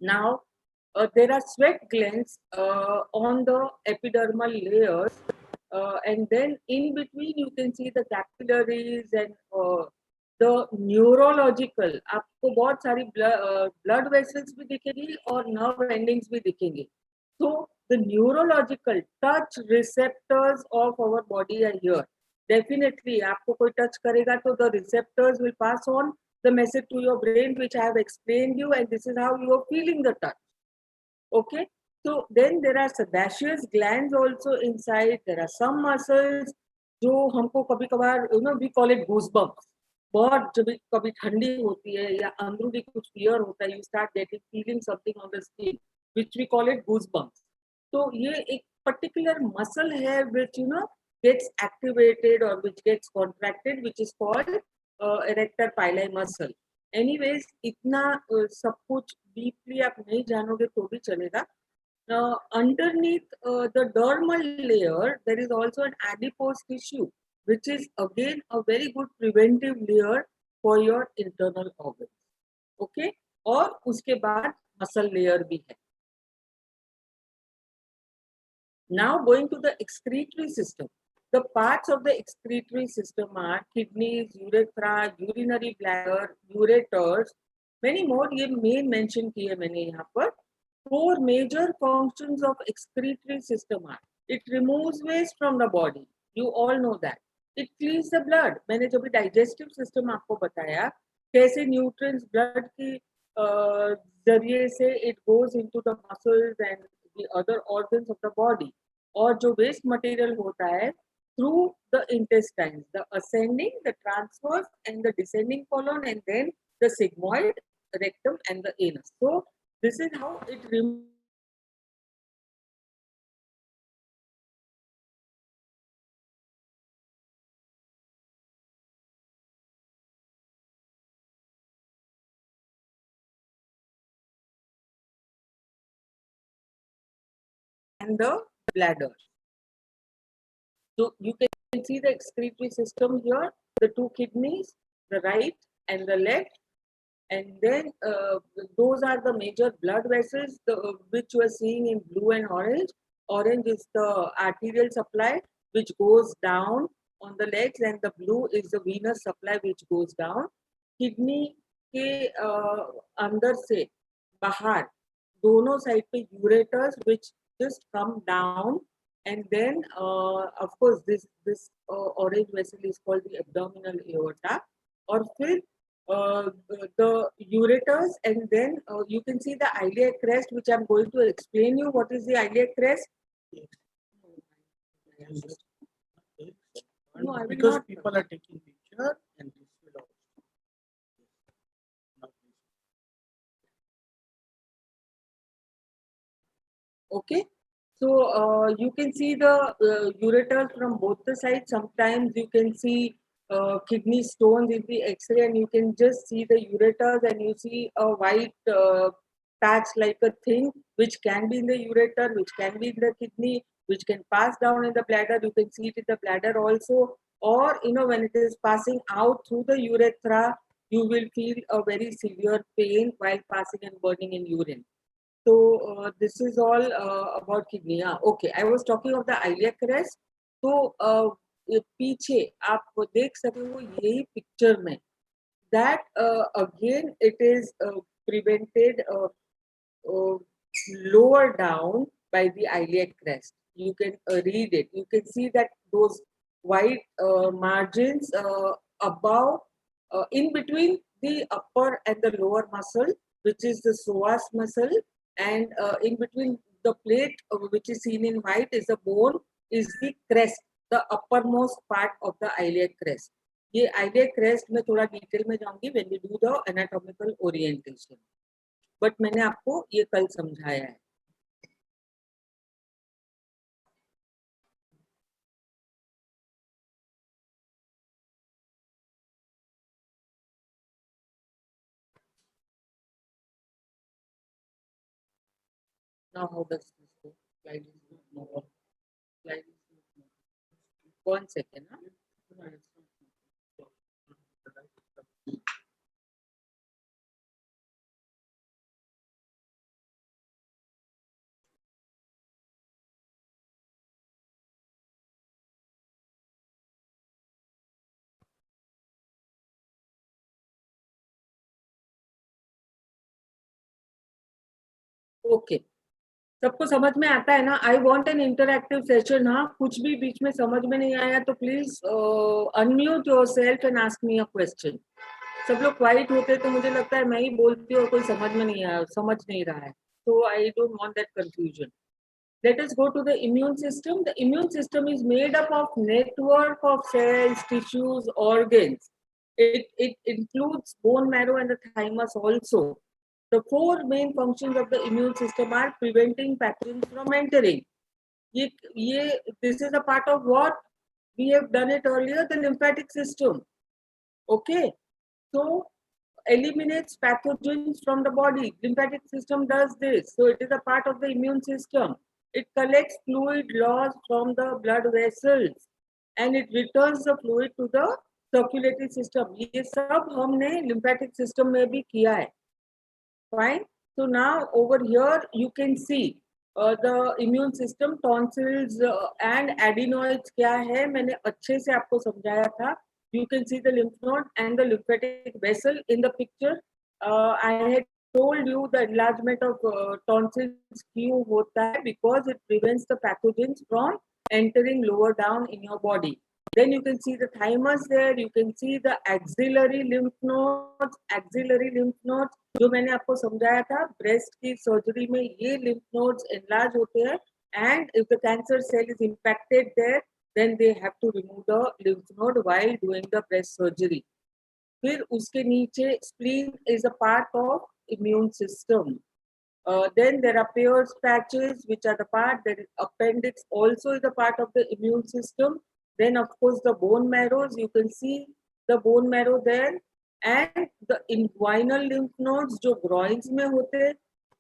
Now, there are sweat glands on the epidermal layers, and then in between you can see the capillaries and the neurological. आपको बहुत सारी blood vessels भी दिखेगी और nerve endings भी दिखेंगे. So the neurological touch receptors of our body are here. Definitely, आपको कोई touch करेगा तो the receptors will pass on the message to your brain, which I have explained you, and this is how you are feeling the touch. Okay, so then there are sebaceous glands also inside. There are some muscles जो हमको कभी कभार we call it goosebumps. बहुत जब कभी ठंडी होती है या अंदरूनी कुछ fear होता है, you start getting feeling something on the skin, which we call it goosebumps. तो ये एक particular muscle है which gets activated or which gets contracted, which is called erector pili muscle. Anyways, इतना सब कुछ डीपली आप नहीं जानोगे तो भी चलेगा. Underneath the dermal layer, there is also an adipose tissue, which is again a very good preventive layer for your internal organs. Okay, और उसके बाद muscle layer भी है. Now going to the excretory system. The parts of the excretory system are kidneys, urethra, urinary bladder, ureters, many more. ये main mention किए मैंने यहाँ पर. 4 major functions of excretory system are: it removes waste from the body, you all know that. It cleans the blood. मैंने जब भी digestive system आपको बताया कैसे nutrients blood की जरिए से it goes into the muscles and the other organs of the body. और जो waste material होता है through the intestines, the ascending, the transverse and the descending colon, and then the sigmoid, rectum and the anus. So this is how it removes and the bladder. So you can see the excretory system here, the 2 kidneys, the right and the left, and then those are the major blood vessels which you are seeing in blue and orange. Orange is the arterial supply which goes down on the legs, and the blue is the venous supply which goes down. Kidney के अंदर से बाहर दोनों side पे ureters which just come down, and then of course this orange vessel is called the abdominal aorta. और फिर the ureters, and then you can see the iliac crest, which I'm going to explain you. What is the iliac crest? No, I will because not. People are taking picture and this will also. Okay, so you can see the ureters from both the sides. Sometimes you can see kidney stones in the X-ray, and you can just see the ureters, and you see a white patch like a thing, which can be in the ureter, which can be in the kidney, which can pass down in the bladder. You can see it in the bladder also, or when it is passing out through the urethra, you will feel a very severe pain while passing and burning in urine. So this is all about kidney. Okay, I was talking of the iliac crest. तो पीछे आप देख सकते हो यही picture में that again it is prevented lower down by the iliac crest. You can read it. You can see that those white margins above, in between the upper and the lower muscle, which is the psoas muscle, and in between the plate which is seen in white is the bone, is the crest, the uppermost part of the iliac crest. ये iliac crest में थोड़ा detail में जाऊंगी when we do the anatomical orientation. But मैंने आपको ये कल समझाया है. Now how does this go? Slide is not. Slide is not. 1 second. Okay, सबको समझ में आता है ना? I want an interactive session. हाँ, कुछ भी बीच में समझ में नहीं आया तो please unmute your self and ask me a question. सब लोग क्वाइट होते तो मुझे लगता है मैं ही बोलती हूँ और कोई समझ में नहीं आया, समझ नहीं रहा है. So I don't want that confusion. Let us go to the immune system. The immune system is made up of network of cells, tissues, organs. It includes bone marrow and the thymus also. The four main functions of the immune system are preventing pathogens from entering. This is a part of what we have done it earlier, the lymphatic system. Okay, so eliminates pathogens from the body. Lymphatic system does this. So it is a part of the immune system. It collects fluid loss from the blood vessels and it returns the fluid to the circulatory system. ये सब हमने lymphatic system में भी किया है. Fine. So now over here you can see the immune system, tonsils and adenoids क्या है मैंने अच्छे से आपको समझाया था. You can see the lymph node and the lymphatic vessel in the picture. I had told you the enlargement of tonsils क्यों होता है because it prevents the pathogens from entering lower down in your body. Then you can see the thymus there. You can see the axillary lymph nodes. Axillary lymph nodes जो मैंने आपको समझाया था breast की surgery में ये lymph nodes enlarge होते हैं and if the cancer cell is impacted there then they have to remove the lymph node while doing the breast surgery. फिर उसके नीचे spleen is a part of immune system. Then there are Peyer's patches, which are the part that is appendix also is a part of the immune system. Then of course the bone marrows, you can see the bone marrow there, and the inguinal lymph nodes जो groins में होते हैं.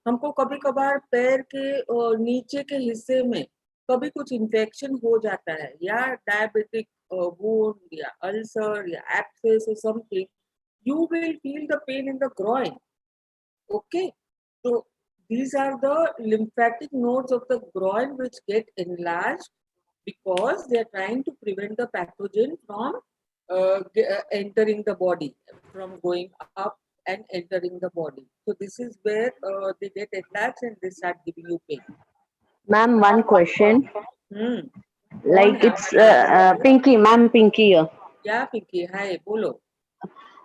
हमको कभी कभार पैर के नीचे के हिस्से में कभी कुछ इन्फेक्शन हो जाता है या डायबिटिक wound या अल्सर या abscess or something, you will feel the pain in the groin. Okay, so these are the lymphatic nodes of the groin which get enlarged because they are trying to prevent the pathogen from entering the body, from going up and entering the body. So this is where they get enlarged and they start giving you pain. Ma'am, one question. Hmm. Like it's Pinky, ma'am, Pinky here. Yeah, Pinky, hi, बोलो.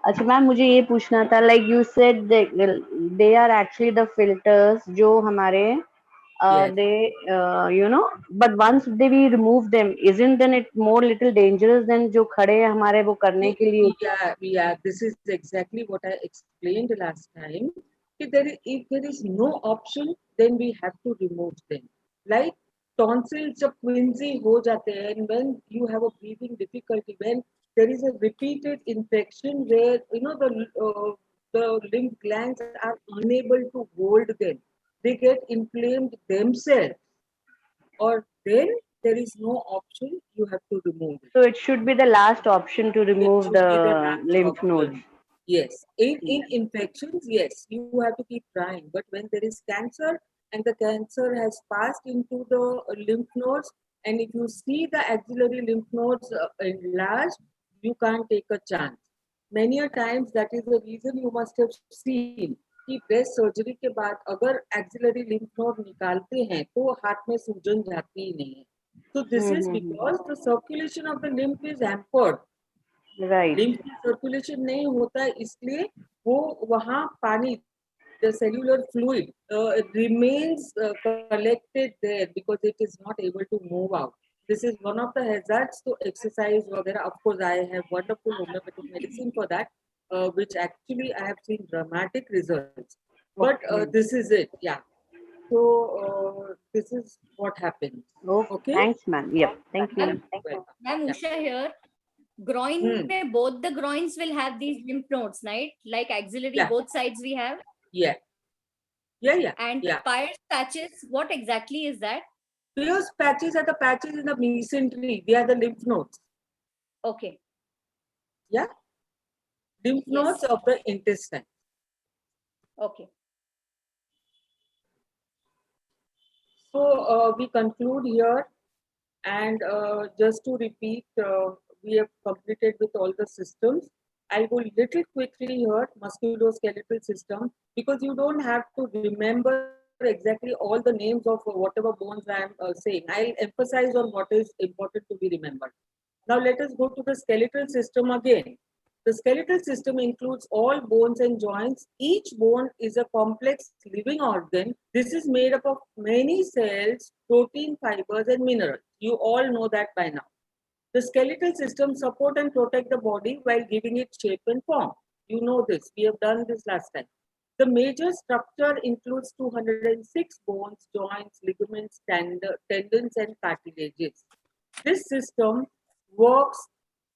अच्छा ma'am मुझे ये पूछना था like you said they are actually the filters जो हमारे Yes. they you know but once they we remove them isn't then it more little dangerous than जो खड़े हैं हमारे वो करने के लिए Yeah, this is exactly what I explained last time. If there is no option, then we have to remove them. Like tonsils जब quinsy हो जाते हैं, and when you have a breathing difficulty, when there is a repeated infection where the lymph glands are unable to hold them, they get inflamed themselves, or then there is no option, you have to remove it. so it should be the last option to It remove should be the the last lymph option. nodes. Yes, in infections, yes, you have to keep trying. But when there is cancer and the cancer has passed into the lymph nodes, and if you see the axillary lymph nodes enlarged, you can't take a chance. Many a times that is the reason you must have seen कि breast surgery के बाद अगर axillary lymph node निकालते हैं तो हाथ में सूजन जाती ही नहीं है. So this is because the circulation of the lymph is hampered. Right. Lymph की सर्कुलेशन नहीं होता है इसलिए वो वहाँ पानी the cellular fluid remains collected there because it is not able to move out. This is one of the hazards to exercise वगैरह. Of course, I have wonderful homeopathic medicine for that, which actually I have seen dramatic results. But this is it, yeah. So this is what happens. Okay. Thanks, ma'am. Yep. Thank you. Welcome. Ma'am, Yeah. Usha here. Groin, mein both the groins will have these lymph nodes, right? Like axillary, Yeah. both sides we have. Yeah. And Yeah. Peyer's patches, what exactly is that? Peyer's patches are the patches in the mesentery. They are the lymph nodes. Okay. Yeah. Lymph nodes of the intestine. Okay. So we conclude here, and just to repeat, we have completed with all the systems. I'll go little quickly here, musculoskeletal system, because you don't have to remember exactly all the names of whatever bones I am saying. I'll emphasize on what is important to be remembered. Now let us go to the skeletal system again. The skeletal system includes all bones and joints. Each bone is a complex living organ. This is made up of many cells, protein, fibers, and minerals. You all know that by now. The skeletal system support and protect the body while giving it shape and form. You know this. We have done this last time. The major structure includes 206 bones, joints, ligaments, tendons, and cartilages. This system works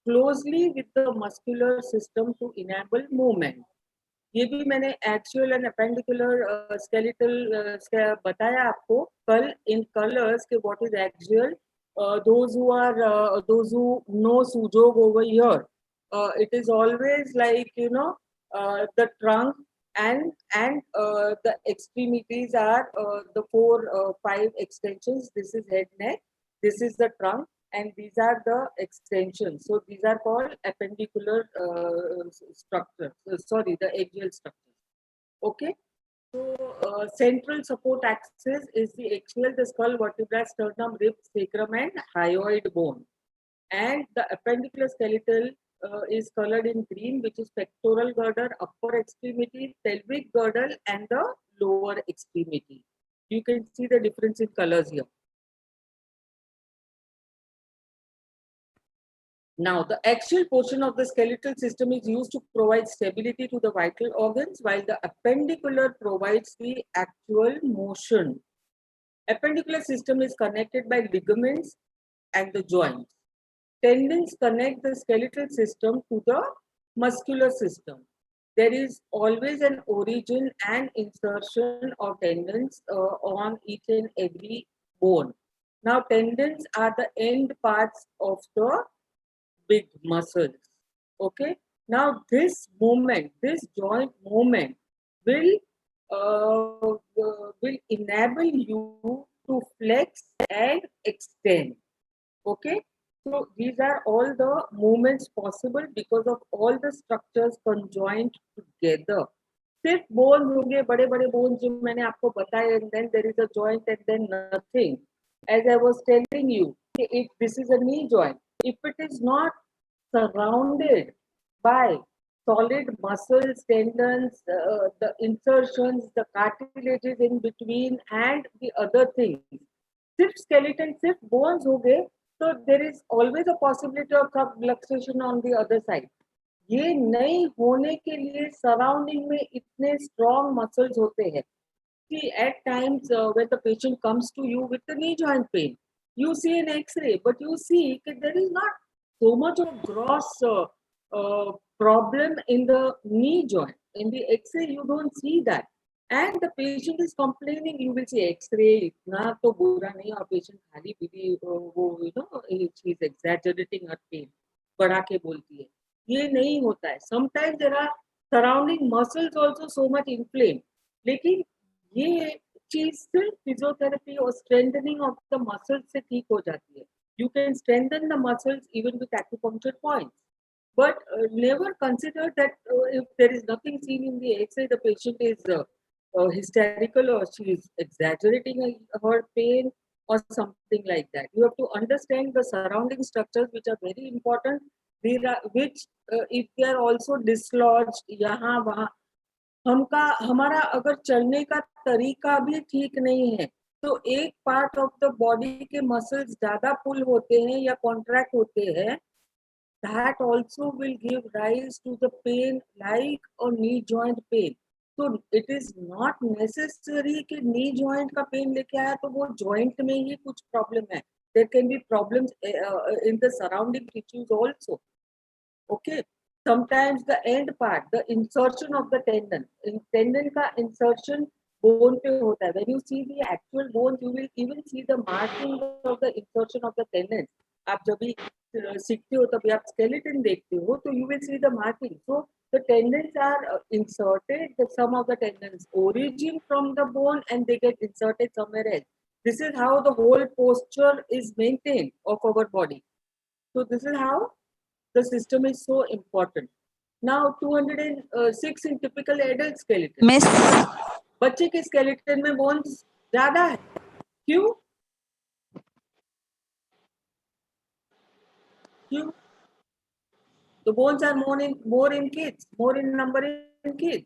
closely with the muscular system to enable movement. ये भी मैंने actual and appendicular skeletal बताया आपको कल इन colours के what is actual those who know sujog over here, it is always like the trunk and the extremities are the 4 5 extensions. This is head, neck, this is the trunk, and these are the extensions. So these are called appendicular structures. Sorry, the axial structures. Okay. So central support axis is the axial, the skull, vertebra, sternum, ribs, sacrum, and hyoid bone. And the appendicular skeletal is colored in green, which is pectoral girdle, upper extremity, pelvic girdle, and the lower extremity. You can see the difference in colors here. Now, the axial portion of the skeletal system is used to provide stability to the vital organs, while the appendicular provides the actual motion. Appendicular system is connected by ligaments and the joints. Tendons connect the skeletal system to the muscular system. There is always an origin and insertion of tendons on each and every bone. Now, tendons are the end parts of the big muscles. Okay. Now this movement, this joint movement will enable you to flex and extend. Okay. So these are all the movements possible because of all the structures conjoined together. सिर्फ bone होंगे बड़े बड़े bone जो मैंने आपको बताया, and then there is a joint and then nothing. As I was telling you, if this is a knee joint, if it is not surrounded by solid muscles, tendons, the insertions, the cartilages in between, and the other things, सिर्फ skeleton, सिर्फ bones हो गए, so there is always a possibility of subluxation on the other side. ये नहीं होने के लिए surrounding में इतने स्ट्रॉन्ग मसल्स होते हैं. See, at times when the patient comes to you with the knee joint pain, you see an X-ray, but you see that there is not so much of gross problem in the knee joint. In the X-ray, you don't see that. And the patient is complaining, you will see X-ray, इतना तो बुरा नहीं, और patient खाली पीली वो she is exaggerating her pain, बढ़ा के बोलती है. ये नहीं होता है. Sometimes there are surrounding muscles also so much inflamed. लेकिन ये चीज सिर्फ फिजियोथेरेपी और स्ट्रेंथनिंग ऑफ द मसल्स से ठीक हो जाती है. You can strengthen the muscles even with acupuncture points. But never consider that if there is nothing seen in the X-ray, the patient is hysterical or she is exaggerating her pain or something like that. You have to understand the surrounding structures, which are very important. Which if they are also dislodged, यहाँ वहाँ, हमारा अगर चलने का तरीका भी ठीक नहीं है, तो एक पार्ट ऑफ द बॉडी के मसल्स ज्यादा पुल होते हैं या कॉन्ट्रैक्ट होते हैं, that also will give rise to the pain like a knee joint pain. So it is not necessary कि knee joint का pain लेके आया तो वो joint में ही कुछ problem है. There can be problems in the surrounding tissues also. Okay. Sometimes the end part, the insertion of the tendon, tendon का insertion bone पे होता है. When you see the actual bones, you will even see the marking of the insertion of the tendons. आप जब भी सीखते हो तभी आप skeleton देखते हो, तो you will see the marking. So the tendons are inserted. Some of the tendons origin from the bone and they get inserted somewhere else. This is how the whole posture is maintained of our body. So this is how the system is so important. Now 206 in typical adult skeleton. Miss, बच्चे के skeleton में bones ज्यादा है, क्यों? क्यों? The bones are more in kids, more in number in kids.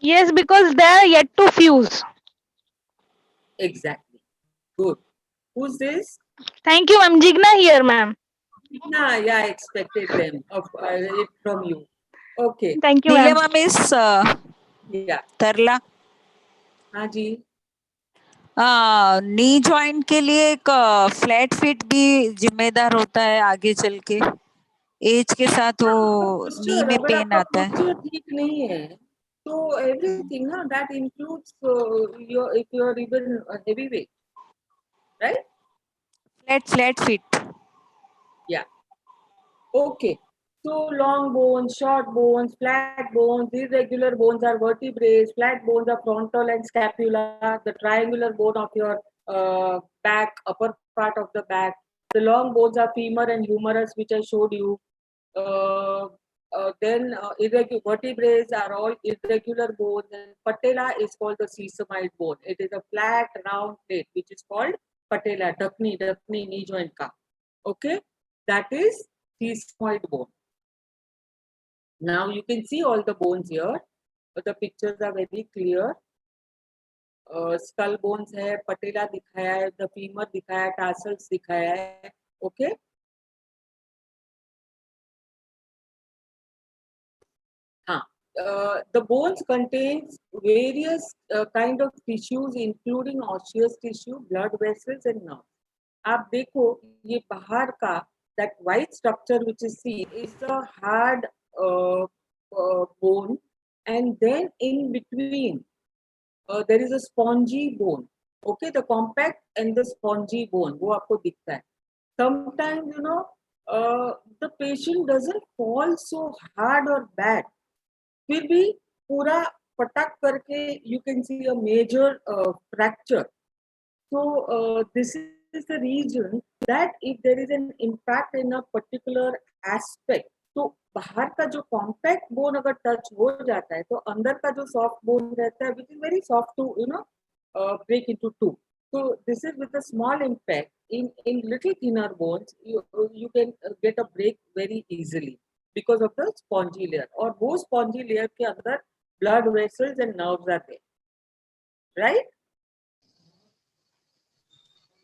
Yes, because they are yet to fuse. Exactly. Good. Who's this? Thank you, ma'am. Jigna here, ma'am. Yeah, I expected them of it from you. Okay. Thank you, ma'am. Neelima miss Yeah. Tarla हाँ जी. Knee joint के लिए एक flat fit भी जिम्मेदार होता है आगे चल के, एज के साथ वो नी Posture, में अगर पेन आपका आता है. posture ठीक नहीं है, तो everything ना that includes if you are even a heavyweight, right? Flat fit. Yeah. Okay. So long bones, short bones, flat bones, irregular bones are vertebrae, flat bones are frontal and scapula, the triangular bone of your back, upper part of the back. The long bones are femur and humerus, which I showed you. Then vertebrae are all irregular bones, and patella is called the sesamoid bone. It is a flat, round plate, which is called patella, dakni, knee joint ka. Okay, that is sesamoid bone. Now you can see all the bones here. The pictures are very clear. Skull bones है, patella दिखाया है, the femur दिखाया है, tarsals दिखाया है. Okay. The bones contains various kind of tissues, including osseous tissue, blood vessels, and nerves. आप देखो ये बाहर का that white structure which is seen is the hard bone, and then in between there is a spongy bone. Okay, the compact and the spongy bone वो आपको दिखता है. Sometimes the patient doesn't fall so hard or bad. फिर भी पूरा पटक करके you can see a major fracture. So this is the reason that if there is an impact in a particular aspect, तो बाहर का जो compact bone अगर touch हो जाता है, तो अंदर का जो soft bone रहता है, which is very soft to break into two. So this is with a small impact in little thinner bones, you can get a break very easily because of the spongy layer. और वो spongy layer के अंदर blood vessels and nerves are there, right?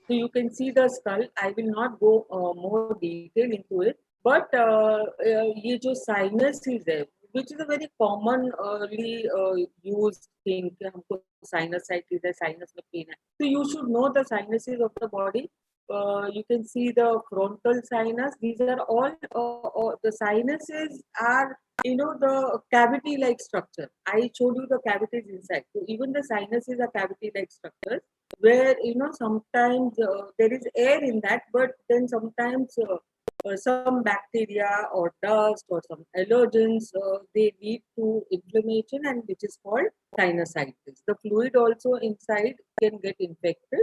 So you can see the skull. I will not go more detail into it, but ये जो sinuses है, which is a very commonly used thing कि हमको sinusitis है, sinus में pain है. So you should know the sinuses of the body. You can see the frontal sinus. These are all the sinuses are the cavity-like structure. I showed you the cavities inside. So even the sinuses are cavity-like structures, where sometimes there is air in that, but then sometimes some bacteria or dust or some allergens they lead to inflammation, and which is called sinusitis. The fluid also inside can get infected,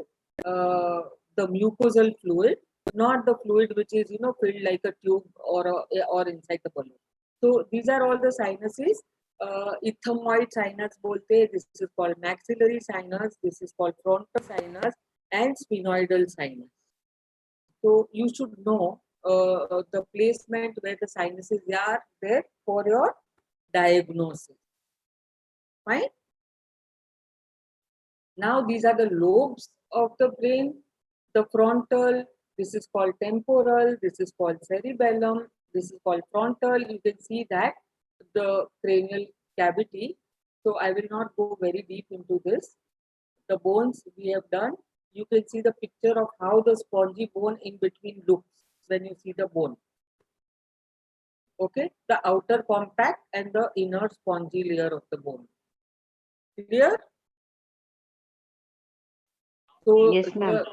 the mucosal fluid, not the fluid which is filled like a tube or inside the balloon. So these are all the sinuses. Ethmoid sinus bolte, this is called maxillary sinus, this is called frontal sinus, and sphenoidal sinus. So you should know the placement where the sinuses are there for your diagnosis. Fine. Now these are the lobes of the brain. The frontal, this is called temporal, this is called cerebellum, this is called frontal. You can see that the cranial cavity. So I will not go very deep into this. The bones we have done. You can see the picture of how the spongy bone in between looks when you see the bone. Okay, the outer compact and the inner spongy layer of the bone. Clear? So Yes, ma'am. the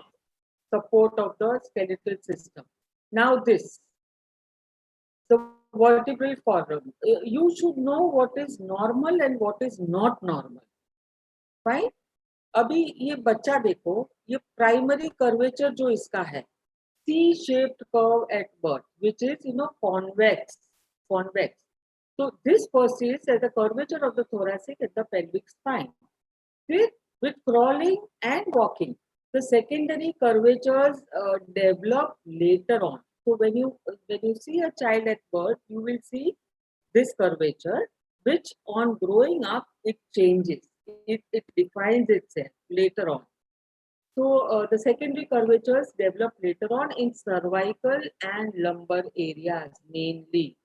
support of the skeletal system. Now this, the vertebral column. You should know what is normal and what is not normal. Fine? अभी ये बच्चा देखो, ये primary curvature जो इसका है, C-shaped curve at birth, which is convex. So this persists as the curvature of the thoracic and the pelvic spine. With crawling and walking, the secondary curvatures develop later on. So when you see a child at birth, you will see this curvature, which on growing up it changes. It defines itself later on. So the secondary curvatures develop later on in cervical and lumbar areas mainly.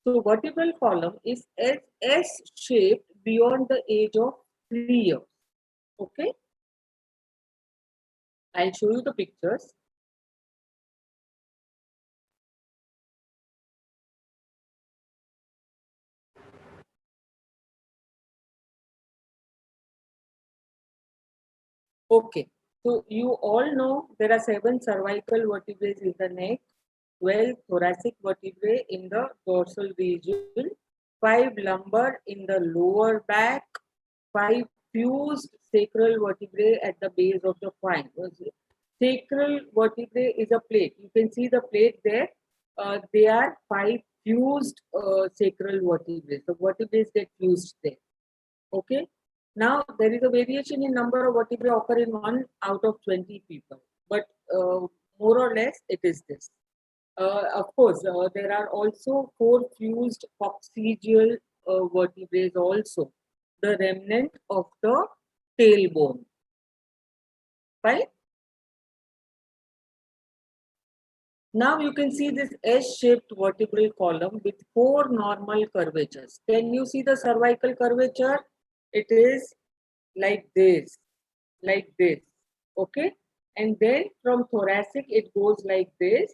So vertebral column is S-shaped beyond the age of 3 years. Okay, I'll show you the pictures. Okay, so you all know there are 7 cervical vertebrae in the neck, 12 thoracic vertebrae in the dorsal region, 5 lumbar in the lower back, 5 fused sacral vertebrae at the base of the spine. Sacral vertebrae is a plate. You can see the plate there. They are 5 fused sacral vertebrae. The vertebrae get fused there. Okay. Now there is a variation in number of vertebrae occur in 1 out of 20 people, but more or less it is this. Of course, there are also 4 fused coccygeal vertebrae also, the remnant of the tailbone. Right? Now you can see this S-shaped vertebral column with 4 normal curvatures. Can you see the cervical curvature? It is like this, okay? And then from thoracic, it goes like this.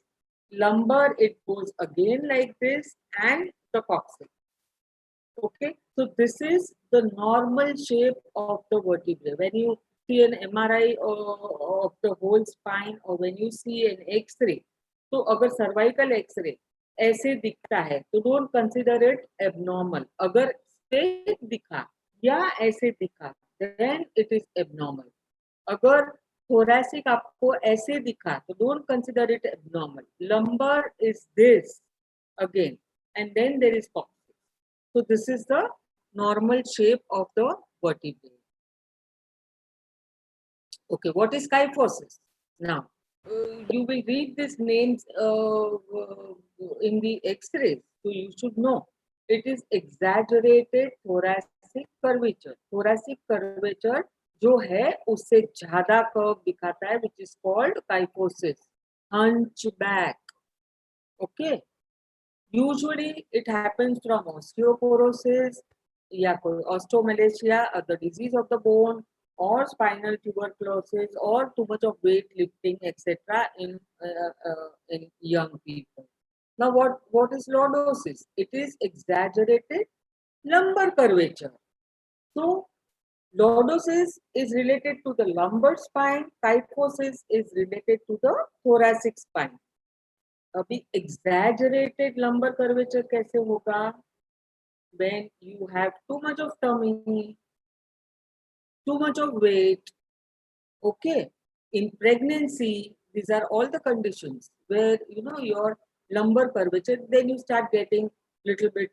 Lumbar, it goes again like this, and the coccyx. Okay, so this is the normal shape of the vertebrae. When you see an MRI of the whole spine, or when you see an X-ray, तो अगर cervical X-ray ऐसे दिखता है, तो don't consider it abnormal. अगर straight दिखा या ऐसे दिखा, then it is abnormal. अगर thoracic आपको ऐसे दिखा, तो don't consider it abnormal. Lumbar is this again, and then there is coccyx. So this is the normal shape of the vertebrae. Okay, what is kyphosis? Now, you will read these names in the X-rays, so you should know. It is exaggerated thoracic curvature. Thoracic curvature जो है उससे ज़्यादा curve दिखाता है, which is called kyphosis, hunchback. Okay. Usually it happens from osteoporosis, osteomalacia, the disease of the bone, or spinal tuberculosis, or too much of weight lifting, etc. in young people. Now, what is lordosis? It is exaggerated lumbar curvature. So, lordosis is related to the lumbar spine. Kyphosis is related to the thoracic spine. अभी exaggerated lumbar curvature कैसे होगा? When you have too much of tummy, too much of weight. Okay, in pregnancy, these are all the conditions where your lumbar curvature, then you start getting little bit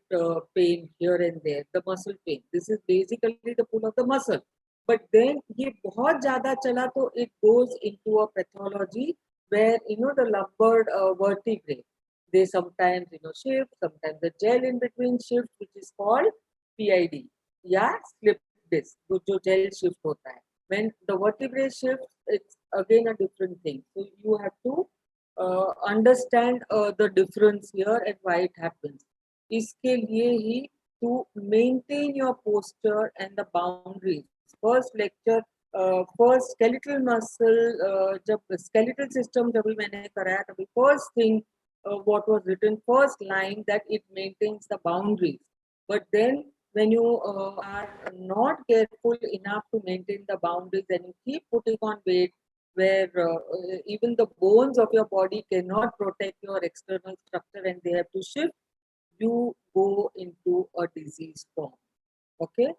pain here and there, the muscle pain. This is basically the pull of the muscle. But then ये बहुत ज़्यादा चला तो it goes into a pathology where the lumbar vertebrae, they sometimes shift, sometimes the gel in between shifts, which is called PID, या slip disc, जो gel shift होता है. When the vertebrae shifts, it's again a different thing. So you have to understand the difference here and why it happens. इसके लिए ही to maintain your posture and the boundaries. First lecture, first skeletal muscle, जब skeletal system जब भी मैंने कराया तभी first thing what was written, first line, that it maintains the boundaries. But then when you are not careful enough to maintain the boundaries and you keep putting on weight where even the bones of your body cannot protect your external structure and they have to shift, you go into a disease form. Okay.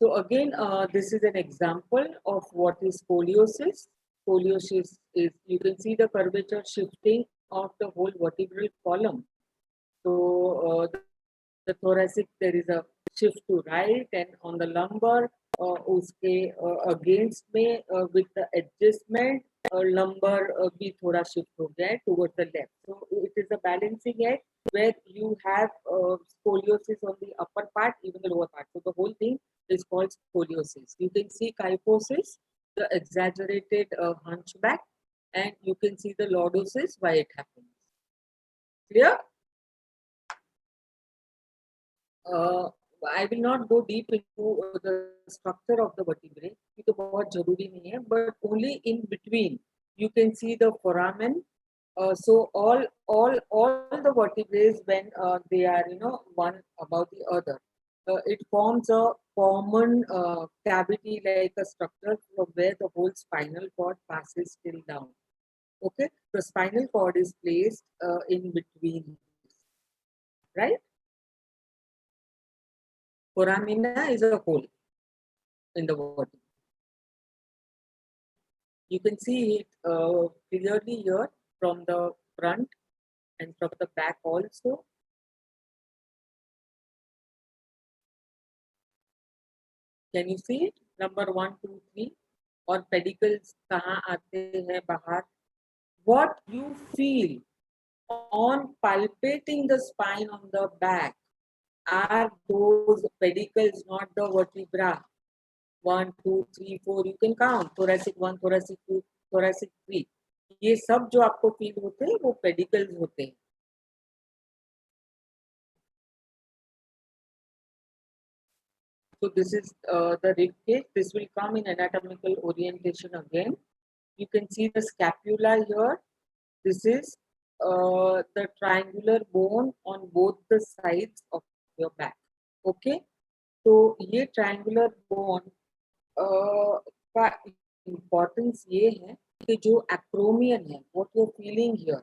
So again, this is an example of what is scoliosis. Scoliosis is, you can see the curvature shifting of the whole vertebral column. So the thoracic, there is a shift to right, and on the lumbar, उसके against में with the adjustment, lumbar भी थोड़ा shift हो गया है towards the left. So it is a balancing act where you have scoliosis on the upper part, even the lower part. So the whole thing is called scoliosis. You can see kyphosis, the exaggerated hunchback, and you can see the lordosis, why it happens. Clear? I will not go deep into the structure of the vertebrae. ये तो बहुत जरूरी नहीं है, but only in between you can see the foramen. So all the vertebrae, when they are one above the other, it forms a common cavity like a structure from where the whole spinal cord passes till down. Okay, the spinal cord is placed in between, right? Foramina is a hole in the vertebrae. You can see it clearly here from the front and from the back also. Can you see it? Number 1, 2, 3. और pedicles कहाँ आते हैं बाहर? What you feel on palpating the spine on the back are those pedicles, not the vertebra. 1, 2, 3, 4. You can count. Thoracic 1, thoracic 2, thoracic 3. ये सब जो आपको feel होते हैं वो pedicles होते हैं. So this is the rib cage. This will come in anatomical orientation again. You can see the scapula here. This is the triangular bone on both the sides of your back. Okay. तो ये triangular bone का importance ये है कि जो acromion है, what you're feeling here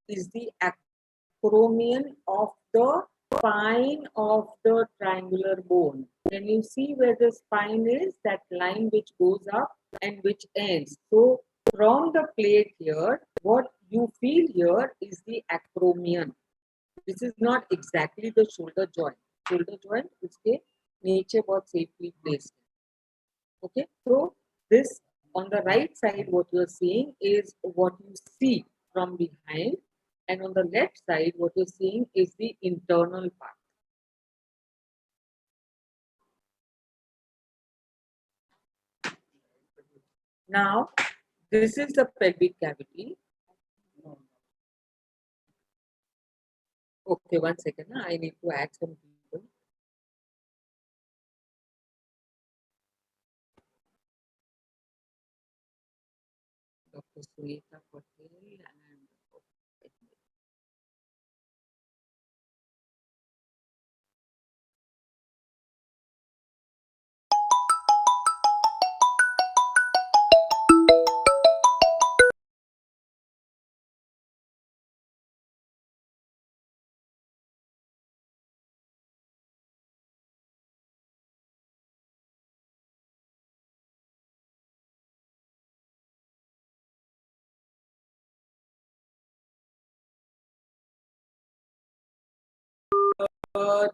is the acromion of the spine of the triangular bone. Can you see where the spine is? That line which goes up and which ends. So from the plate here, what you feel here is the acromion. This is not exactly the shoulder joint. Shoulder joint इसके नीचे बहुत safely placed. Okay, so this on the right side, what you are seeing is what you see from behind, and on the left side, what you're seeing is the internal part. Now, this is the pelvic cavity. Okay, 1 second. I need to add some people. Dr. Sunita Patel and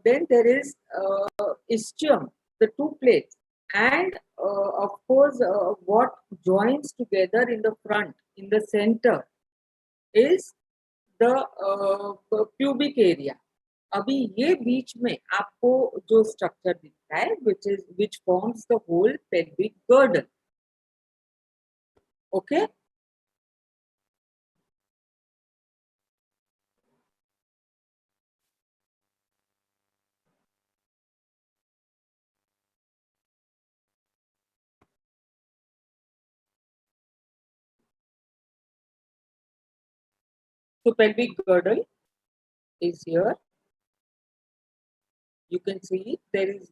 then there is ischium, the two plates, and of course, what joins together in the front, in the center, is the pubic area. अभी ये बीच में आपको जो structure दिखता है, which forms the whole pelvic girdle. Okay. So pelvic girdle is here. You can see there is,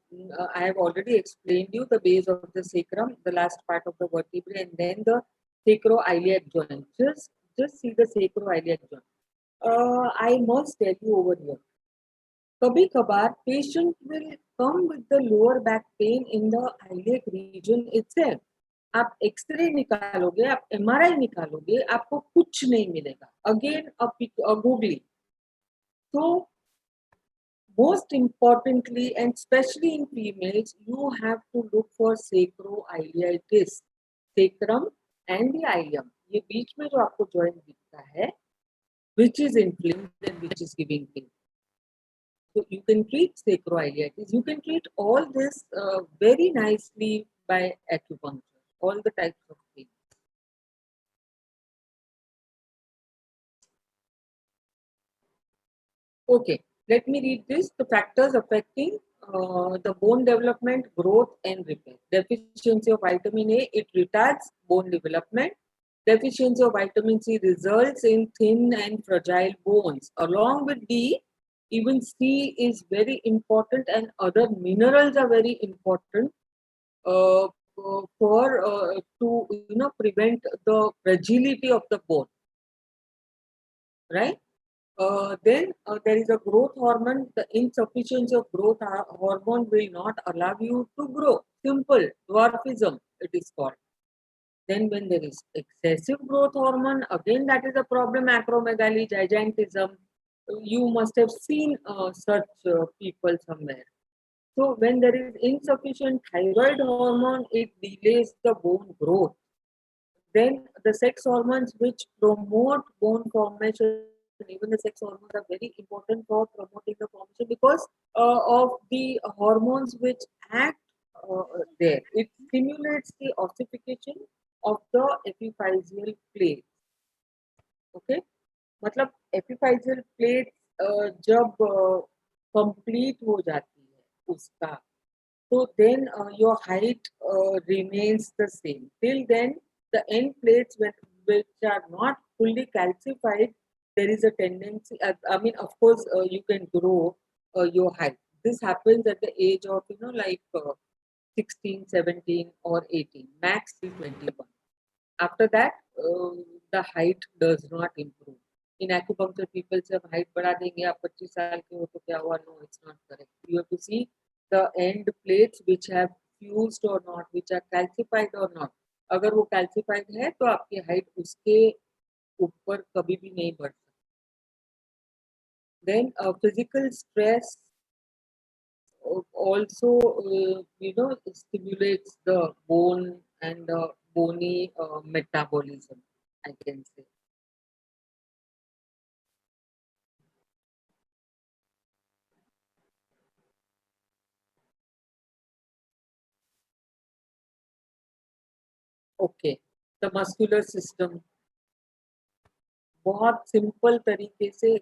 I have already explained you the base of the sacrum, the last part of the vertebrae, and then the sacroiliac joint. Just see the sacroiliac joint. I must tell you over here. Kabhi kabar, patient will come with the lower back pain in the iliac region itself. आप x ray निकालोगे, आप MRI निकालोगे, आपको कुछ नहीं मिलेगा. Again, a googly. So most importantly, and especially in females, you have to look for sacroiliitis, sacrum and the ilium. ये बीच में जो आपको joint दिखता है, which is inflamed and which is giving pain. So you can treat sacroiliitis. You can treat all this very nicely by acupuncture, all the types of pain. Okay, let me read this. The factors affecting the bone development, growth, and repair. Deficiency of vitamin A, it retards bone development. Deficiency of vitamin C results in thin and fragile bones. Along with D, even C is very important, and other minerals are very important for to prevent the fragility of the bone, right? Then there is a growth hormone. The insufficiency of growth hormone will not allow you to grow. Simple dwarfism, it is called. Then when there is excessive growth hormone, again that is a problem. Acromegaly, gigantism. You must have seen such people somewhere. So when there is insufficient thyroid hormone, it delays the bone growth. Then the sex hormones which promote bone formation, even the sex hormones are very important for promoting the formation because of the hormones which act there. It stimulates the ossification of the epiphyseal plate. Okay, मतलब epiphyseal plate जब complete हो जाती है उसका, so then your height remains the same. Till then, the end plates which are not fully calcified, there is a tendency. I mean, of course, you can grow your height. This happens at the age of like 16, 17, or 18. Max is 21. After that, the height does not improve. In acupuncture, people say height बढ़ा देंगे आप 25 साल के हो तो क्या हुआ? No, it's not correct. You have to see the end plates which have fused or not, which are calcified or not. अगर वो calcified है तो आपकी height उसके ऊपर कभी भी नहीं बढ़ सकती. Then physical stress also stimulates the bone and the bony metabolism, I can say. Okay, the muscular system. बहुत सिंपल तरीके से,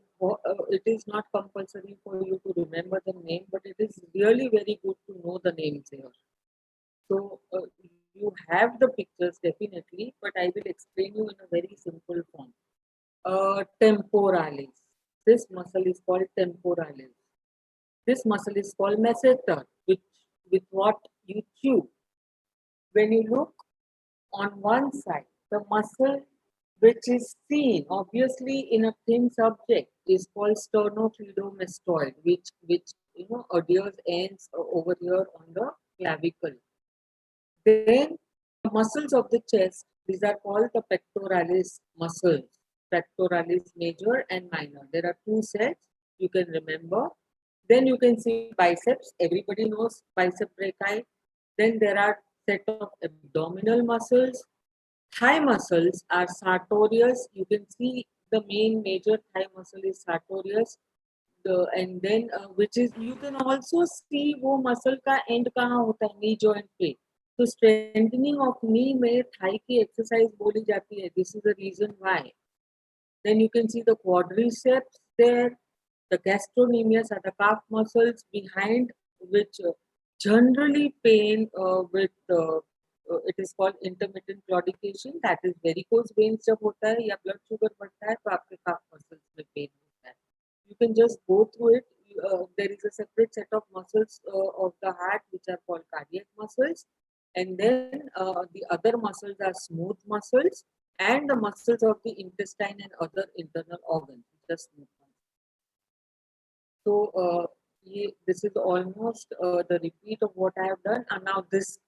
it is not compulsory for you to remember the name, but it is really very good to know the names here. So you have the pictures definitely, but I will explain you in a very simple form. Temporalis. This muscle is called temporalis. This muscle is called masseter, with what you chew. When you look on one side, the muscle which is seen obviously in a thin subject is called sternocleidomastoid, which adheres ends over here on the clavicle. Then the muscles of the chest, these are called the pectoralis muscles, pectoralis major and minor. There are two sets you can remember. Then you can see biceps. Everybody knows bicep brachii. Then there are set of abdominal muscles. Thigh muscles are sartorius. You can see the main major thigh muscle is sartorius. And then which is, you can also see वो muscle का end कहाँ होता है, knee joint पे. So strengthening of knee में thigh की exercise बोली जाती है. This is the reason why. Then you can see the quadriceps there. The gastrocnemius are the calf muscles behind which generally pain with it is called intermittent claudication. That is varicose veins जब होता है या blood sugar बढ़ता है तो आपके calf muscles में pain होता है. You can just go through it. There is a separate set of muscles of the heart which are called cardiac muscles, and then the other muscles are smooth muscles, and the muscles of the intestine and other internal organs, just smooth muscles. So this is almost the repeat of what I have done. And now this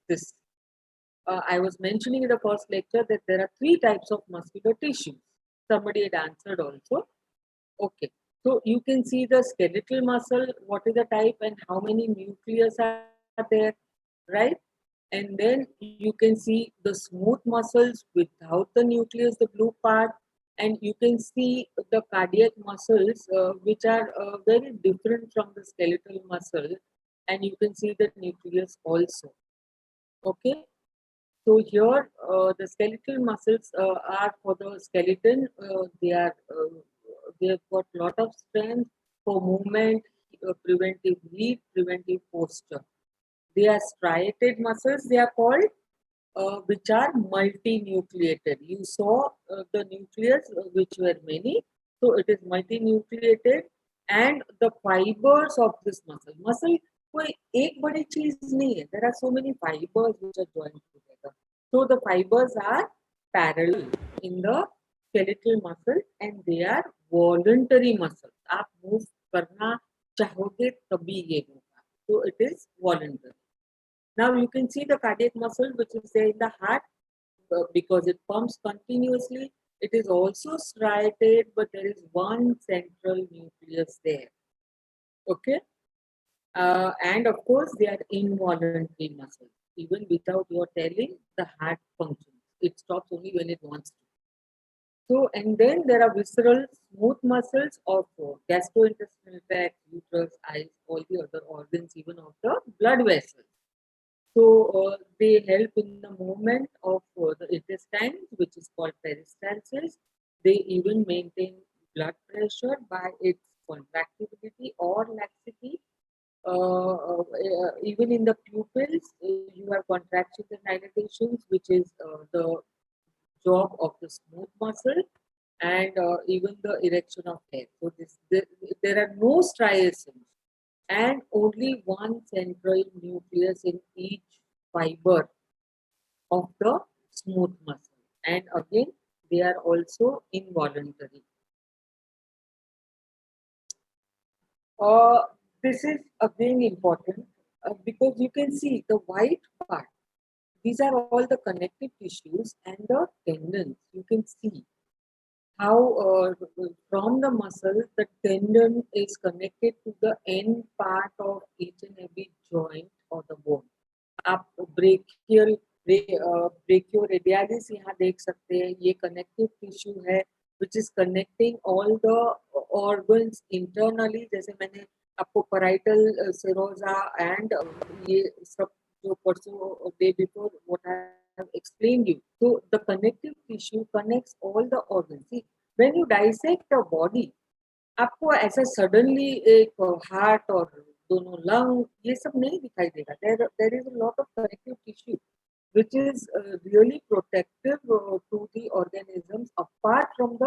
I was mentioning in the first lecture that there are three types of muscular tissues. Somebody had answered also. Okay. So you can see the skeletal muscle, what is the type and how many nucleus are there, right? And then you can see the smooth muscles without the nucleus, the blue part, and you can see the cardiac muscles, which are very different from the skeletal muscle, and you can see the nucleus also. Okay, so here the skeletal muscles are for the skeleton. They have got lot of strength for movement, preventive heat, preventive posture. They are striated muscles. They are called, which are multinucleated. You saw the nucleus, which were many. So it is multinucleated, and the fibers of this muscle. Muscle कोई एक बड़ी चीज नहीं है. There are so many fibers which are joined together. So the fibers are parallel in the skeletal muscle, and they are voluntary muscles. आप move करना चाहोगे तभी ये होगा. So it is voluntary. Now you can see the cardiac muscle which is there in the heart, because it pumps continuously. It is also striated, but there is one central nucleus there. Okay, and of course they are involuntary muscles. Even without your telling, the heart functions. It stops only when it wants to. So, and then there are visceral smooth muscles of gastrointestinal tract, uterus, eyes, all the other organs, even of the blood vessels. So they help in the movement of the intestines, which is called peristalsis. They even maintain blood pressure by its contractibility or laxity. Even in the pupils, you have contractions and dilatations, which is the job of the smooth muscle, and even the erection of hair. So there are no striations, and only one central nucleus in each fiber of the smooth muscle. And again, they are also involuntary. This is again important because you can see the white part. These are all the connective tissues and the tendons. You can see how from the muscle the tendon is connected to the end part of each and every joint or the bone. आप ब्रेकियोरेडियलिस यहाँ देख सकते हैं. ये connective tissue है which is connecting all the organs internally. जैसे मैंने आपको parietal serosa and ये सब जो परसों day before what I have explained you. So the connective tissue connects all the organs. See, when you dissect a body, आपको ऐसा suddenly एक हार्ट और दोनों लंग ये सब नहीं दिखाई देगा. There is a lot of connective tissue which is really protective to the organisms apart from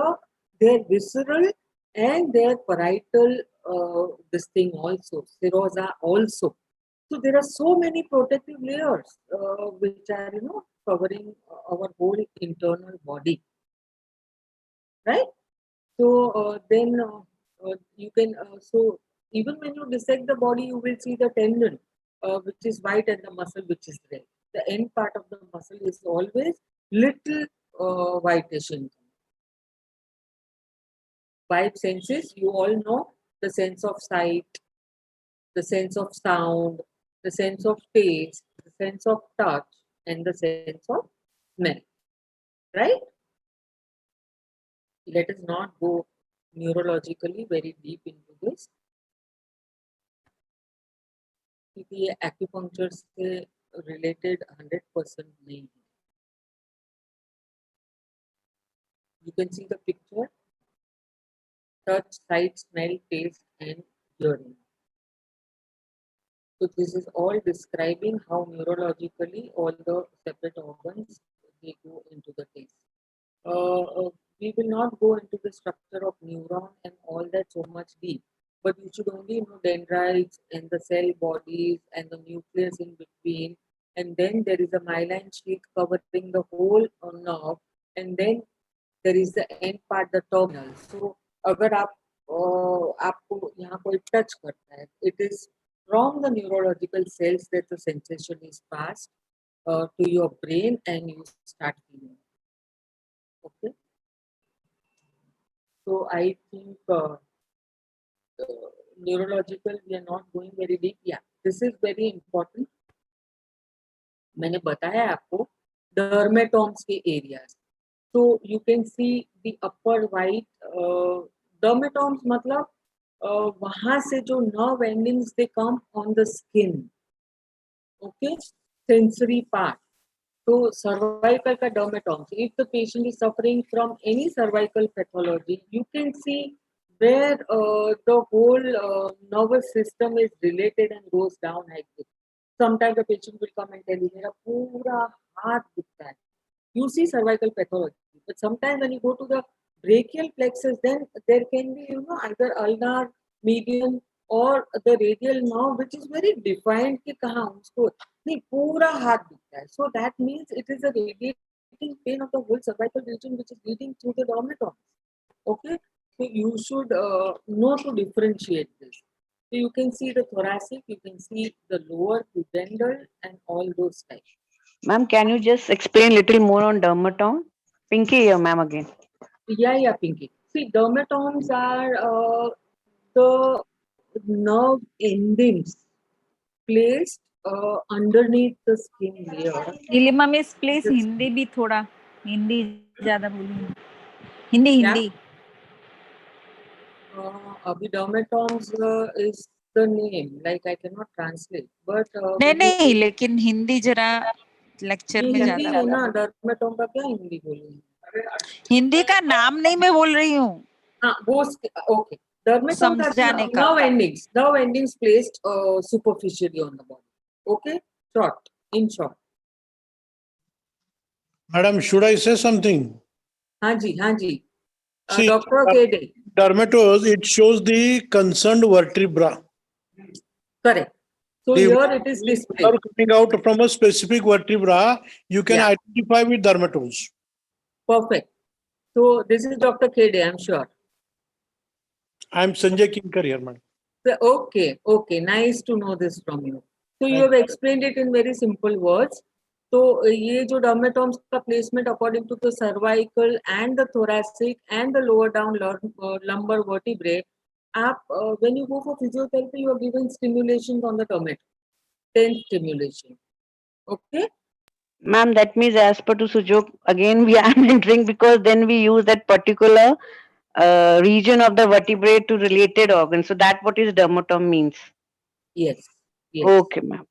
their visceral and their parietal this thing also, serosa also. So there are so many protective layers which are covering our whole internal body, right? So then you can so even when you dissect the body, you will see the tendon which is white and the muscle which is red. The end part of the muscle is always little whitish in color. Five senses, you all know: the sense of sight, the sense of sound, the sense of taste, the sense of touch, and the sense of smell, right? Let us not go neurologically very deep into this. क्योंकि ये acupuncture से related 100% नहीं है. You can see the picture: touch, sight, smell, taste, and hearing. So this is all describing how neurologically all the separate organs they go into the taste. We will not go into the structure of neuron and all that so much deep, but you should only know dendrites and the cell bodies and the nucleus in between, and then there is a myelin sheath covering the whole nerve, and then there is the end part, the terminal. So अगर आप आपको यहाँ कोई touch करता है, it is from the neurological cells that the sensation is passed to your brain and you start feeling. Okay. So I think neurological, we are not going very deep. Yeah, this is very important. मैंने बताया आपको dermatomes के areas. So you can see the upper white dermatomes मतलब वहाँ से जो nerve endings they come on the skin. Okay, sensory part. So cervical ka dermatomes. If the patient is suffering from any cervical pathology, you can see where the whole nervous system is related and goes down like this. Sometimes the patient will come and tell you, मेरा पूरा हाथ दुखता है. You see cervical pathology, but sometimes when you go to the brachial plexus, then there can be, either ulnar, median, or the radial nerve, which is very defined कि कहाँ उसको नहीं पूरा हाथ दिखता है. So that means it is a radiating pain of the whole cervical region, which is leading through the dermatomes. Okay, so you should know to differentiate this. So you can see the thoracic, you can see the lower pudendal, and all those types. Ma'am, can you just explain little more on dermatome? Pinky here, ma'am, again. Yeah, Pinky. See, dermatomes are the nerve endings placed underneath the skin layer. Neelima miss please Hindi भी थोड़ा हिंदी ज्यादा बोलूंगी Hindi Yeah. Hindi Abhi dermatomes is the name, like I cannot translate, but नहीं नहीं लेकिन हिंदी जरा lecture में हिंदी ज्यादा है ना, dermatome का क्या हिंदी बोलूँ? हिंदी का नाम नहीं मैं बोल रही हूँ हाँ, वो okay. Dermatomes are समझाने का nerve endings placed superficially on the body. Okay, in short. Madam, should I say something? हाँ जी. See, Dr. Kede. Dermatose, it shows the concerned vertebra. Correct. So The here it is displayed. nerve coming out from a specific vertebra, you can identify with dermatose. Perfect. So this is Dr. Kede, I'm sure. I'm Sanjay Kinkar here, madam. So, okay. Nice to know this from you. So you have explained it in very simple words. So ये जो dermatomes का placement according to the cervical and the thoracic and the lower down lumbar vertebrae, आप when you go for physiotherapy, you are given stimulations on the dermatome. 10 stimulation. Okay. Ma'am, that means as per to Sujok, again we are entering because then we use that particular region of the vertebrae to related organ. So that what is dermatome means. Yes. Okay, ma'am.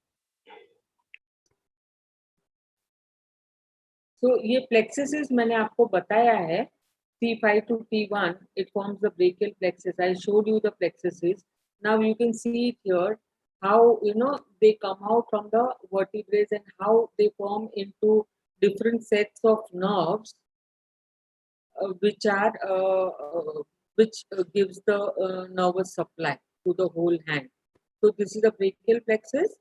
So ये plexuses मैंने आपको बताया है. T5 to T1, it forms the brachial plexus. I showed you the plexuses. Now you can see it here, how they come out from the vertebrae and how they form into different sets of nerves, which gives the nervous supply to the whole hand. So this is the brachial plexus,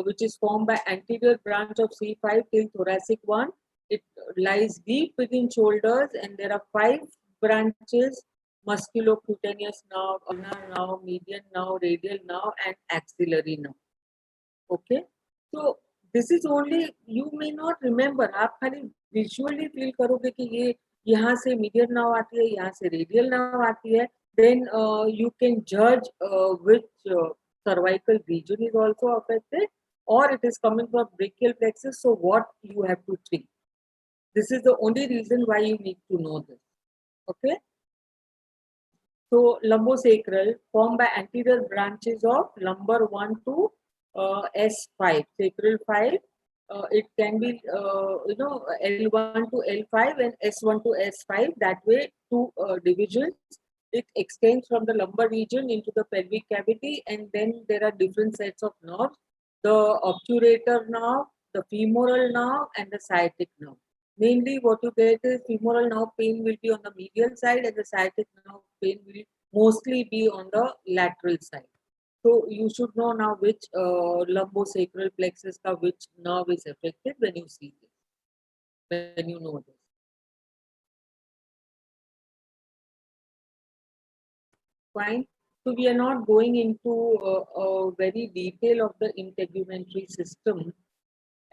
which is formed by anterior branch of C5 till thoracic one. It lies deep within shoulders, and there are 5 branches: musculocutaneous nerve, ulnar nerve, median nerve, radial nerve, and axillary nerve. Okay, so this is only, you may not remember. आप खाली visually feel करोगे कि ये यहाँ से median nerve आती है, यहाँ से radial nerve आती है. Then you can judge which cervical region is also affected, or it is coming from brachial plexus. So what you have to treat. This is the only reason why you need to know this. Okay. So lumbosacral formed by anterior branches of lumbar 1 to S5, sacral 5. It can be L1 to L5 and S1 to S5. That way, 2 divisions. It extends from the lumbar region into the pelvic cavity, and then there are different sets of nerves: the obturator nerve, the femoral nerve, and the sciatic nerve. Mainly what you get is femoral nerve pain will be on the medial side, and the sciatic nerve pain will mostly be on the lateral side. So you should know now which lumbosacral plexus ka which nerve is affected when you see this, when you know this. Fine. So we are not going into a very detail of the integumentary system.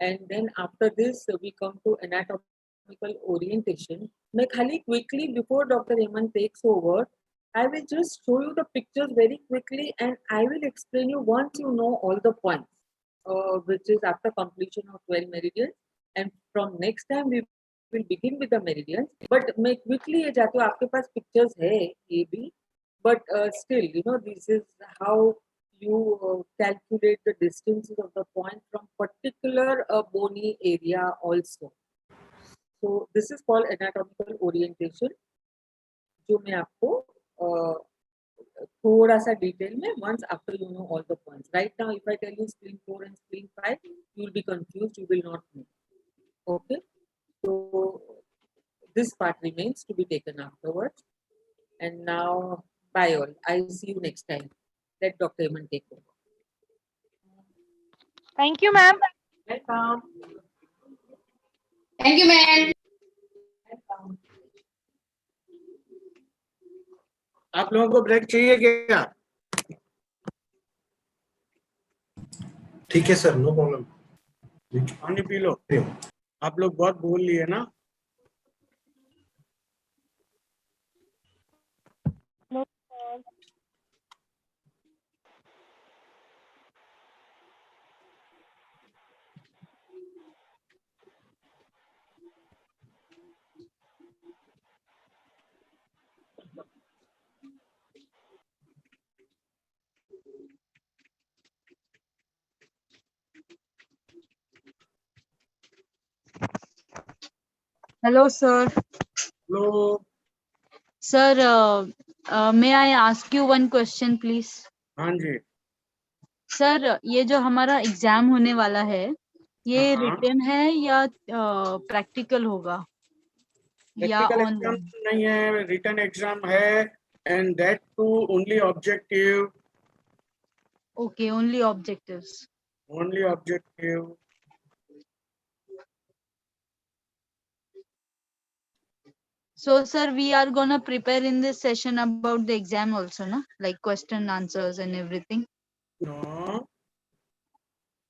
And then after this, we come to anatomical orientation. मैं खाली quickly before Dr. Hemant takes over, I will just show you the pictures very quickly and I will explain you once you know all the points, which is after completion of 12 meridians. And from next time we will begin with the meridians. But मैं quickly ये जाती हूँ, आपके पास pictures है ये भी, but still, you know, this is how you calculate the distances of the point from particular bony area also. So this is called anatomical orientation, जो मैं आपको थोड़ा सा डिटेल में once after you know all the points. Right now, if I tell you spleen 4 and spleen 5, you will be confused. You will not know. Okay. So this part remains to be taken afterwards. And now, bye all. I see you next time. Let Dr. Eman take over. Thank you, ma'am. Welcome. Thank you, ma'am. Welcome. आप लोगों को break चाहिए क्या? ठीक है sir, no problem. पानी P low. आप लोग बहुत बोल लिए ना। Hello, sir. Low. Sir, may I ask you one question, please? हाँ जी। Sir, ये जो हमारा एग्जाम होने वाला है, ये हाँ। रिटन है या प्रैक्टिकल होगा? या प्रैक्टिकल ऑन एग्जाम नहीं है, रिटन एग्जाम है, and that too only objective. Okay, only objectives. Only objective. So, sir, we are gonna prepare in this session about the exam also, na? Like question answers and everything. No,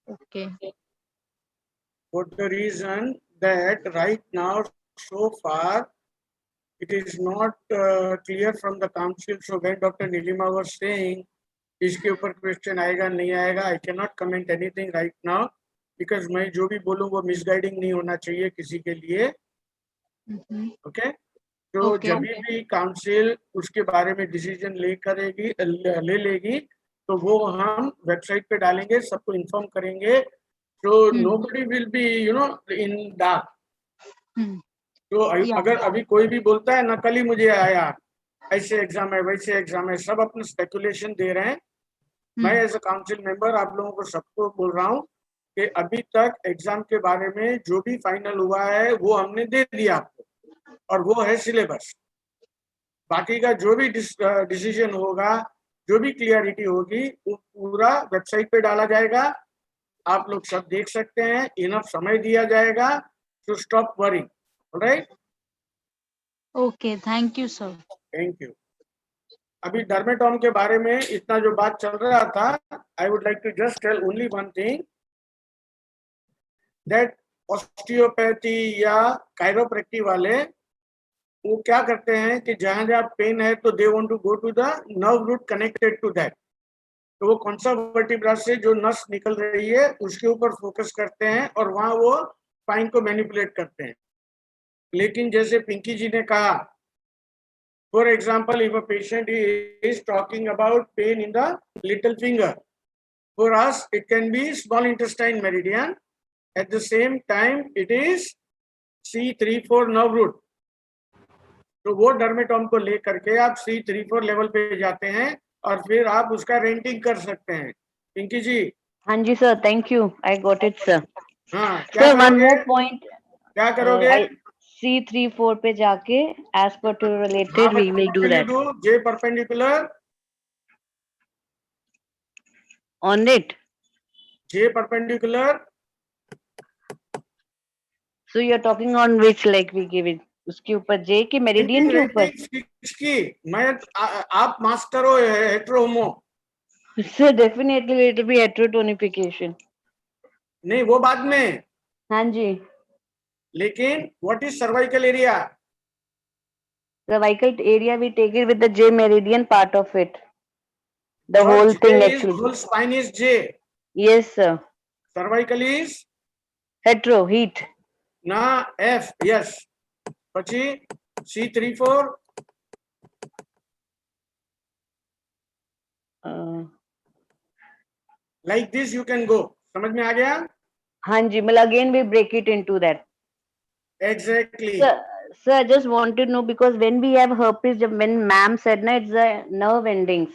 Okay. for the reason that right now, so far, it is not clear from the council. So when Dr. Nilima was saying, इसके ऊपर question आएगा नहीं आएगा, I cannot comment anything right now because मैं जो भी बोलूँ वो मिसगाइडिंग नहीं होना चाहिए किसी के लिए. Okay? तो Okay. जब भी काउंसिल उसके बारे में डिसीजन ले लेगी तो वो हम वेबसाइट पे डालेंगे, सबको इन्फॉर्म करेंगे. So nobody will be, you know, in dark. तो अगर अभी कोई भी बोलता है ना कल ही मुझे आया, ऐसे एग्जाम है वैसे एग्जाम है, सब अपने स्पेकुलेशन दे रहे हैं. मैं एज अ काउंसिल मेंबर आप लोगों को सबको बोल रहा हूँ कि अभी तक एग्जाम के बारे में जो भी फाइनल हुआ है वो हमने दे दिया आपको, और वो है सिलेबस. बाकी का जो भी डिसीजन होगा, जो भी क्लियरिटी होगी, वो पूरा वेबसाइट पे डाला जाएगा. आप लोग सब देख सकते हैं, इनफ समय दिया जाएगा. To stop worrying. Alright? Okay, thank you, sir. Thank you. अभी डर्मेटॉम के बारे में इतना जो बात चल रहा था, I would like to just tell only one thing, that osteopathy या कायरोप्रैक्टिक वाले वो क्या करते हैं कि जहां जहां पेन है तो they want to go to the nerve root connected to that. तो वो कौन सा वर्टिब्रा से जो नस निकल रही है उसके ऊपर फोकस करते हैं और वहां वो स्पाइन को मैनिपुलेट करते हैं. लेकिन जैसे पिंकी जी ने कहा, for example if a patient is talking about pain in the little finger, for us it can be small intestine meridian, at the same time it is C3-4 nerve root. तो वो डर्मेटॉम को लेकर के आप C3-4 लेवल पे जाते हैं और फिर आप उसका रेंटिंग कर सकते हैं. पिंकी जी. हाँ जी sir, thank you, I got it sir. हाँ, क्या सर वन करोगे? More point. क्या करोगे? C3-4 पे जाके एज पर two related we will do that J perpendicular. on it. J perpendicular. So you are talking on which, like we give it उसके ऊपर J के मेरिडियन के ऊपर. की मैं आप मास्टर हो हेट्रोहोमो. So definitely it will be heterotonification. नहीं वो बाद में. हाँ जी. लेकिन what is cervical area? Cervical area, we take it with the J meridian part of it. The Your whole J thing is, actually. whole spine is J. Yes, sir. Cervical is Hetero, heat. na F. Yes. Pachi C34. Like this you can go. समझ में आ गया? Hanji, well, again we break it into that. Exactly. Sir, I just wanted to know, because when we have herpes, when ma'am said na, it's the nerve endings.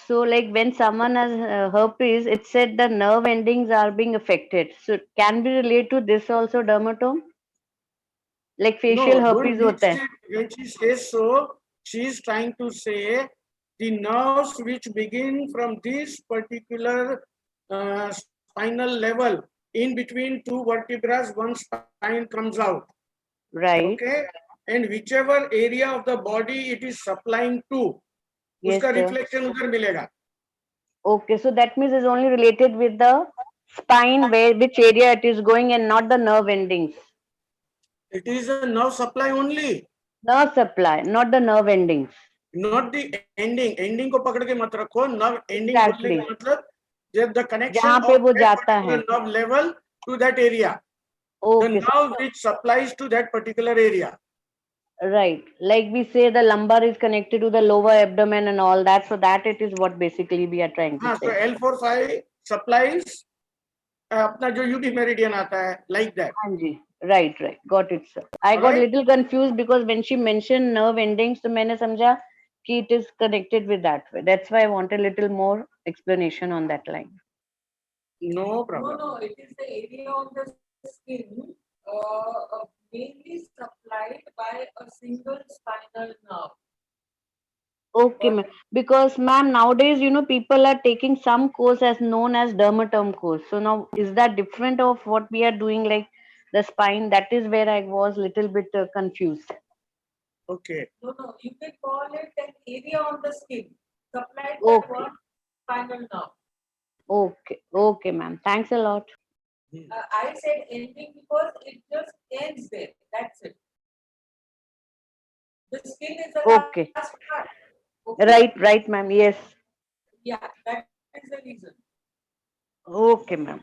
So like when someone has herpes, it said the nerve endings are being affected. So can we relate to this also, dermatome? Like facial No, herpes don't mix hota hai. it. When she says so, she is trying to say the nerves which begin from this particular spinal level, in between two vertebrae, one spine comes out. Right. Okay, and whichever area of the body it is supplying to, Yes, uska sir. reflection udhar milega. Okay, so that means it's only related with the spine, where which area it is going, and not the nerve endings. It is a nerve supply only, Nerve supply, not the nerve endings. not the ending. Ending को पकड़ के मत रखो. Nerve ending बोलने Exactly. का मतलब the connection जहाँ of पे वो that जाता particular है. nerve level to that area. The Okay, nerve which supplies to that particular area. right. Like we say, the lumbar is connected to the lower abdomen and all that. So that it is what basically we are trying to हाँ, so say. L45 supplies अपना जो UB meridian आता है, like that. Hanji. Right, right. Got it, sir. I got Alright? little confused because when she mentioned nerve endings, so मैंने समझा कि it is connected with that way. That's why I want a little more explanation on that line. No No, problem. no, it is the area of the skin mainly supplied by a single spinal nerve. Okay, ma'am. Because, ma'am, nowadays, people are taking some course as known as dermatome course. So now, is that different of what we are doing, like the spine? That is where I was little bit confused. Okay. No, no, you can call it an area on the skin supplied Okay. by one spinal nerve. Okay, okay, ma'am. Thanks a lot. I said ending because it just ends there. That's it. The skin is the Okay. last part. Okay? Right, ma'am. Yes. Yeah, that is the reason. Okay, ma'am.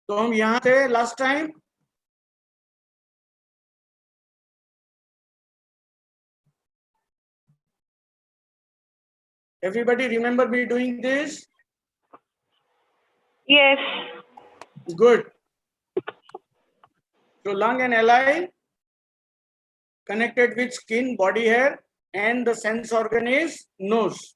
तो हम यहाँ थे last time. Everybody remember me doing this? Yes. Good. So lung and LI connected with skin, body hair, and the sense organ is nose.